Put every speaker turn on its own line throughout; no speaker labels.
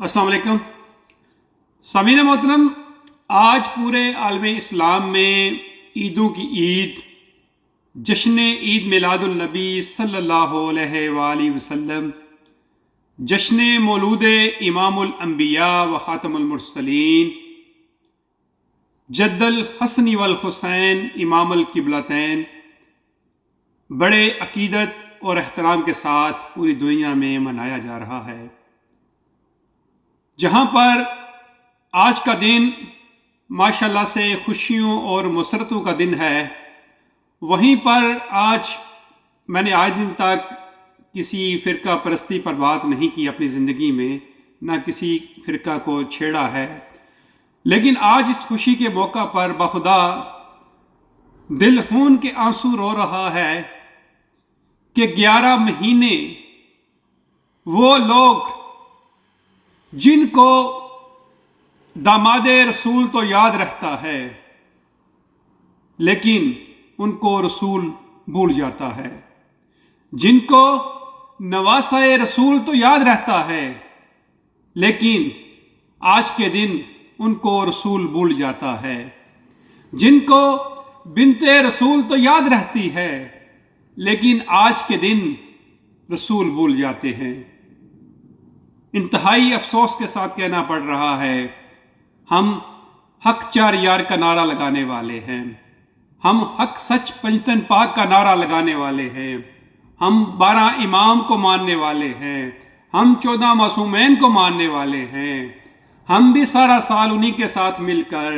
अस्सलाम वालेकुम। सामीन मोहतरम, आज पूरे आलम इस्लाम में ईदों की ईद जश्न ईद मिलादुन नबी सल्लल्लाहु अलैहि वसल्लम, जश्न मौलूद इमामुल अंबिया व खातमुल मुरसलीन, जद्दल हसन वल हुसैन इमामुल किबलतैन बड़े अकीदत और एहतराम के साथ पूरी दुनिया में मनाया जा रहा है। जहाँ पर आज का दिन माशाल्लाह से खुशियों और मुसरतों का दिन है, वहीं पर आज मैंने आज दिन तक किसी फ़िरका परस्ती पर बात नहीं की अपनी ज़िंदगी में, ना किसी फ़िरका को छेड़ा है। लेकिन आज इस खुशी के मौका पर बखुदा दिल खून के आंसू रो रहा है कि 11 महीने वो लोग जिनको दामादे रसूल तो याद रहता है, लेकिन उनको रसूल भूल जाता है, जिनको नवासाए रसूल तो याद रहता है, लेकिन आज के दिन उनको रसूल भूल जाता है, जिनको बिनते रसूल तो याद रहती है, लेकिन आज के दिन रसूल भूल जाते हैं। इंतहाई अफसोस के साथ कहना पड़ रहा है, हम हक चार यार का नारा लगाने वाले हैं, हम हक सच पंजतन पाक का नारा लगाने वाले हैं, हम 12 इमाम को मानने वाले हैं, हम 14 मासूमैन को मानने वाले हैं, हम भी सारा साल उन्हीं के साथ मिलकर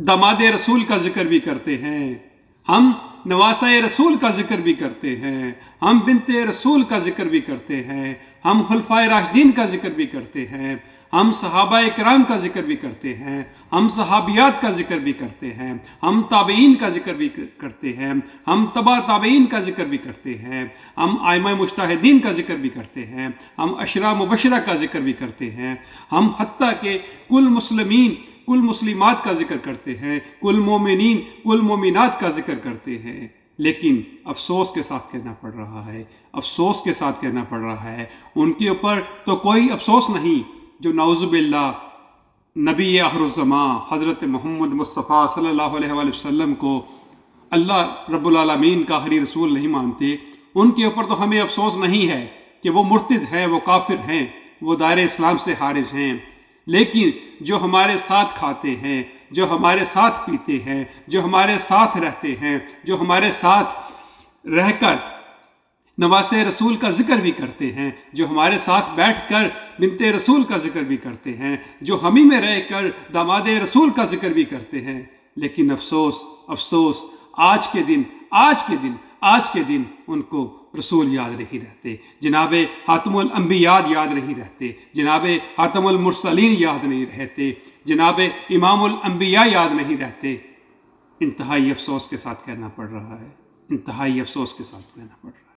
दामादे रसूल का जिक्र भी करते हैं, हम नवासाए रसूल का जिक्र भी करते हैं, हम बिनते रसूल का जिक्र भी करते हैं, हम खुलफाए राशिदीन का जिक्र भी करते हैं, हम सहाबाए किराम का जिक्र भी करते हैं, हम सहाबियात का जिक्र भी करते हैं, हम ताबईन का जिक्र भी करते हैं, हम तबा ताबईन का जिक्र भी करते हैं, हम आइमा मुज्तहिदीन का जिक्र भी करते हैं, हम अशरा मुबशरा का जिक्र भी करते हैं, हम हत्ता के कुल मुस्लिमीन कुल मुस्लिमात का जिक्र करते हैं, कुल मोमिनीन कुल मोमिनात का जिक्र करते हैं। लेकिन अफसोस के साथ कहना पड़ रहा है, अफसोस के साथ कहना पड़ रहा है, उनके ऊपर तो कोई अफसोस नहीं जो नाउज़ुबिल्लाह नबी आखिरुज़्ज़मा हज़रत मोहम्मद मुस्तफ़ा सल्लल्लाहु अलैहि वसल्लम को अल्लाह रब्बुल आलमीन का आखिरी रसूल नहीं मानते। उनके ऊपर तो हमें अफसोस नहीं है कि वो मुर्तिद हैं, वो काफिर हैं, वो दायरे इस्लाम से खारिज हैं। लेकिन जो हमारे साथ खाते हैं, जो हमारे साथ पीते हैं, जो हमारे साथ रहते हैं, जो हमारे साथ रहकर नवासे रसूल का जिक्र भी करते हैं, जो हमारे साथ बैठकर बिनते रसूल का जिक्र भी करते हैं, जो हमी में रहकर दामादे रसूल का जिक्र भी करते हैं, लेकिन अफसोस अफसोस आज के दिन उनको रसूल याद नहीं रहते, जनाबे हातमुल अंबिया याद नहीं रहते, जनाबे हातमुल मुरसलीन याद नहीं रहते, जनाबे इमामुल अंबिया याद नहीं रहते। इंतहाई अफसोस के साथ कहना पड़ रहा है, इंतहाई अफसोस के साथ कहना पड़ रहा है।